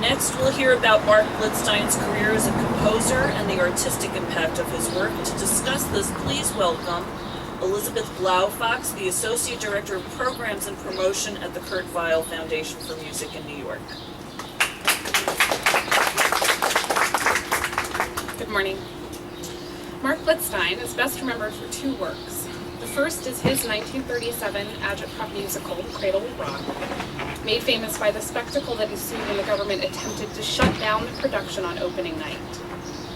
Next, we'll hear about Mark Blitzstein's career as a composer and the artistic impact of his work. To discuss this, please welcome Elizabeth Blaufox, the Associate Director of Programs and Promotion at the Kurt Weill Foundation for Music in New York. Good morning. Mark Blitzstein is best remembered for two works. The first is his 1937 agitprop musical, Cradle Will Rock, made famous by the spectacle that ensued when the government attempted to shut down the production on opening night.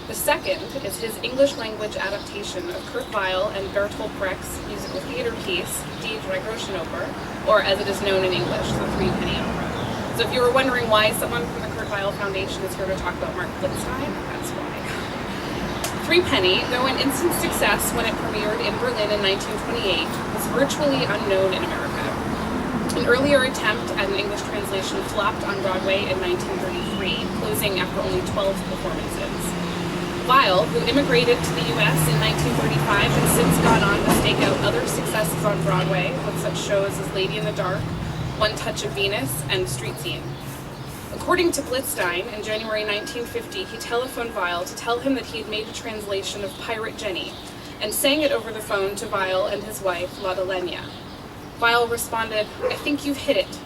The second is his English-language adaptation of Kurt Weill and Bertolt Brecht's musical theater piece, Die Drei Groschen Oper, or as it is known in English, the Three Penny Opera. So if you were wondering why someone from the Kurt Weill Foundation is here to talk about Mark Blitzstein, that's why. Three Penny, though an instant success when it premiered in Berlin in 1928, was virtually unknown in America. An earlier attempt at an English translation flopped on Broadway in 1933, closing after only 12 performances. Weill, who immigrated to the U.S. in 1935 and since gone on to stake out other successes on Broadway with such shows as Lady in the Dark, One Touch of Venus, and Street Scene. According to Blitzstein, in January 1950, he telephoned Weill to tell him that he had made a translation of Pirate Jenny and sang it over the phone to Weill and his wife, Lotte. Weill responded, "I think you've hit it.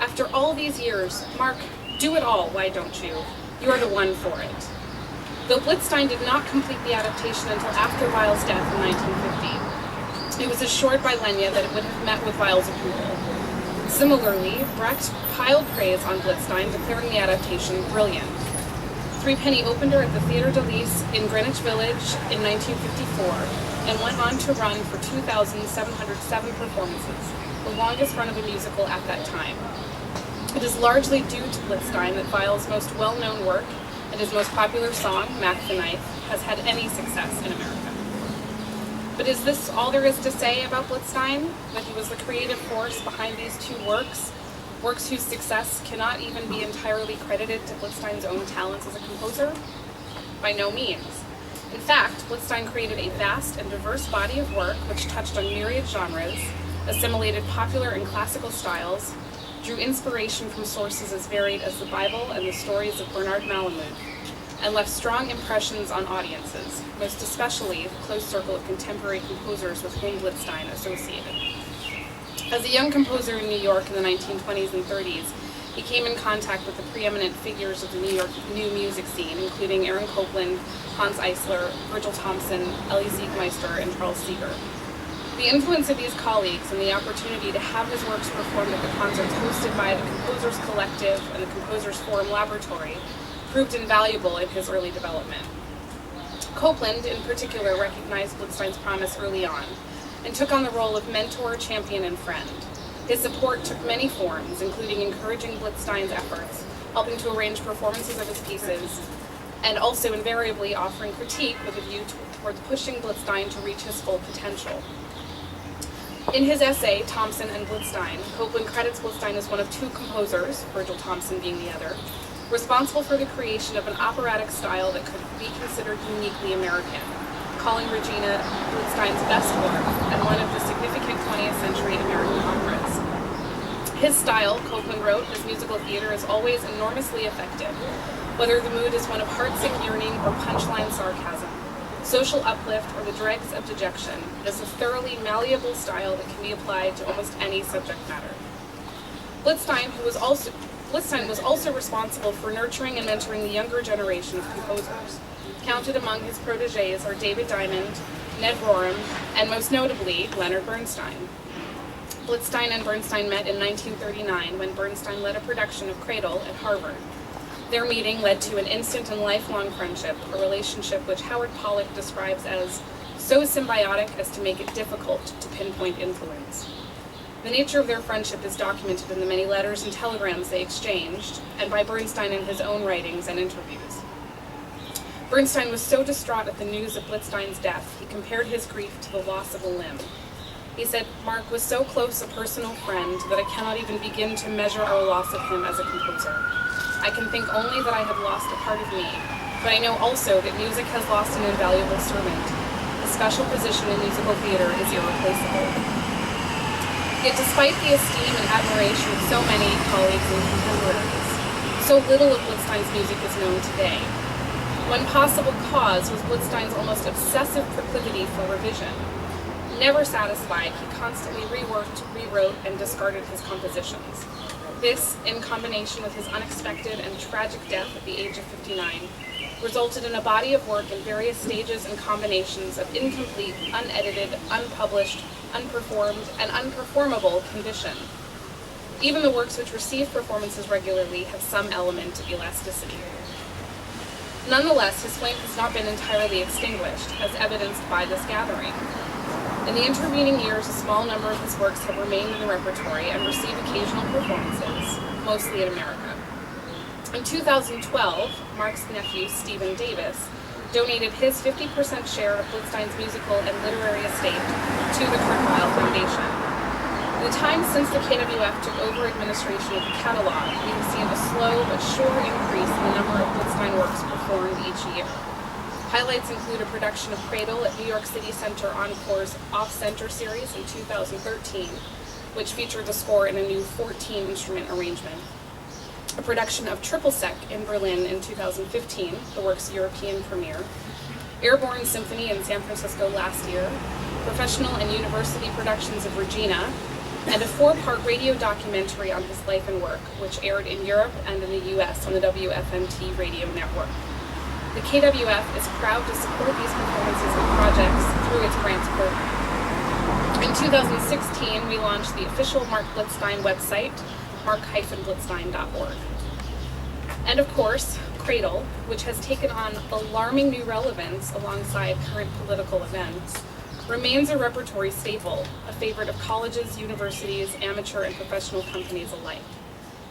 After all these years, Mark, do it all, why don't you? You're the one for it." Though Blitzstein did not complete the adaptation until after Weill's death in 1950, it was assured by Lenya that it would have met with Weill's approval. Similarly, Brecht piled praise on Blitzstein, declaring the adaptation brilliant. Three Penny opened her at the Theatre de Lys in Greenwich Village in 1954 and went on to run for 2,707 performances, the longest run of a musical at that time. It is largely due to Blitzstein that Weill's most well-known work and his most popular song, Mac the Knife, has had any success in America. But is this all there is to say about Blitzstein? That he was the creative force behind these two works whose success cannot even be entirely credited to Blitzstein's own talents as a composer? By no means. In fact, Blitzstein created a vast and diverse body of work which touched on myriad genres, assimilated popular and classical styles, drew inspiration from sources as varied as the Bible and the stories of Bernard Malamud, and left strong impressions on audiences, most especially the close circle of contemporary composers with whom Blitzstein associated. As a young composer in New York in the 1920s and 30s, he came in contact with the preeminent figures of the New York new music scene, including Aaron Copland, Hans Eisler, Virgil Thomson, Elie Siegmeister, and Charles Seeger. The influence of these colleagues and the opportunity to have his works performed at the concerts hosted by the Composers Collective and the Composers Forum Laboratory proved invaluable in his early development. Copland, in particular, recognized Blitzstein's promise early on and took on the role of mentor, champion, and friend. His support took many forms, including encouraging Blitzstein's efforts, helping to arrange performances of his pieces, and also invariably offering critique with a view towards pushing Blitzstein to reach his full potential. In his essay, Thomson and Blitzstein, Copland credits Blitzstein as one of two composers, Virgil Thomson being the other, responsible for the creation of an operatic style that could be considered uniquely American, calling Regina Blitzstein's best work and one of the significant 20th century American operas. His style, Copland wrote, as musical theater is always enormously effective, whether the mood is one of heartsick yearning or punchline sarcasm, social uplift or the dregs of dejection. It is a thoroughly malleable style that can be applied to almost any subject matter. Blitzstein was also responsible for nurturing and mentoring the younger generation of composers. Counted among his protégés are David Diamond, Ned Rorem, and most notably, Leonard Bernstein. Blitzstein and Bernstein met in 1939 when Bernstein led a production of Cradle at Harvard. Their meeting led to an instant and lifelong friendship, a relationship which Howard Pollack describes as so symbiotic as to make it difficult to pinpoint influence. The nature of their friendship is documented in the many letters and telegrams they exchanged, and by Bernstein in his own writings and interviews. Bernstein was so distraught at the news of Blitzstein's death, he compared his grief to the loss of a limb. He said, "Mark was so close a personal friend that I cannot even begin to measure our loss of him as a composer. I can think only that I have lost a part of me, but I know also that music has lost an invaluable servant. A special position in musical theater is irreplaceable." Yet despite the esteem and admiration of so many colleagues and contemporaries, so little of Blitzstein Blitzstein's music is known today. One possible cause was Blitzstein's almost obsessive proclivity for revision. Never satisfied, he constantly reworked, rewrote, and discarded his compositions. This, in combination with his unexpected and tragic death at the age of 59, resulted in a body of work in various stages and combinations of incomplete, unedited, unpublished, unperformed, and unperformable condition. Even the works which receive performances regularly have some element of elasticity. Nonetheless, his flame has not been entirely extinguished, as evidenced by this gathering. In the intervening years, a small number of his works have remained in the repertory and receive occasional performances, mostly in America. In 2012, Mark's nephew, Stephen Davis, donated his 50% share of Blitzstein's musical and literary estate to the Kurt Weill Foundation. In the time since the KWF took over administration of the catalog, we have seen a slow but sure increase in the number of Blitzstein works performed each year. Highlights include a production of Cradle at New York City Center Encore's Off-Center series in 2013, which featured the score in a new 14-instrument arrangement. A production of Triple Sec in Berlin in 2015, the work's European premiere. Airborne Symphony in San Francisco last year. Professional and university productions of Regina, and a 4-part radio documentary on his life and work, which aired in Europe and in the US on the WFMT radio network. The KWF is proud to support these performances and projects through its grants program. In 2016, we launched the official Mark Blitzstein website, mark-blitzstein.org. And of course, Cradle, which has taken on alarming new relevance alongside current political events, remains a repertory staple, a favorite of colleges, universities, amateur and professional companies alike.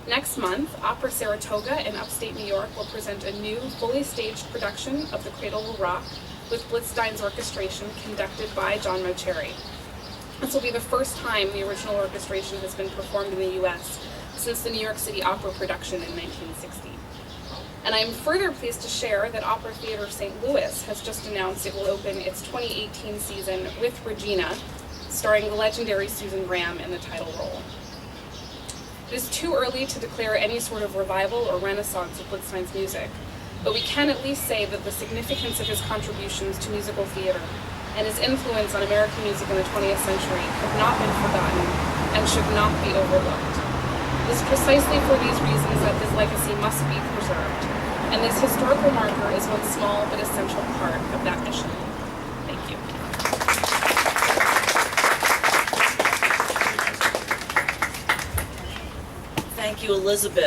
Next month, Opera Saratoga in upstate New York will present a new, fully staged production of The Cradle Will Rock with Blitzstein's orchestration conducted by John Mauceri. This will be the first time the original orchestration has been performed in the US since the New York City Opera production in 1960. And I am further pleased to share that Opera Theater St. Louis has just announced it will open its 2018 season with Regina, starring the legendary Susan Graham in the title role. It is too early to declare any sort of revival or renaissance of Blitzstein's music, but we can at least say that the significance of his contributions to musical theater and his influence on American music in the 20th century have not been forgotten and should not be overlooked. It is precisely for these reasons that his legacy must be preserved, and this historical marker is one small but essential part of that mission. Thank you. Thank you, Elizabeth.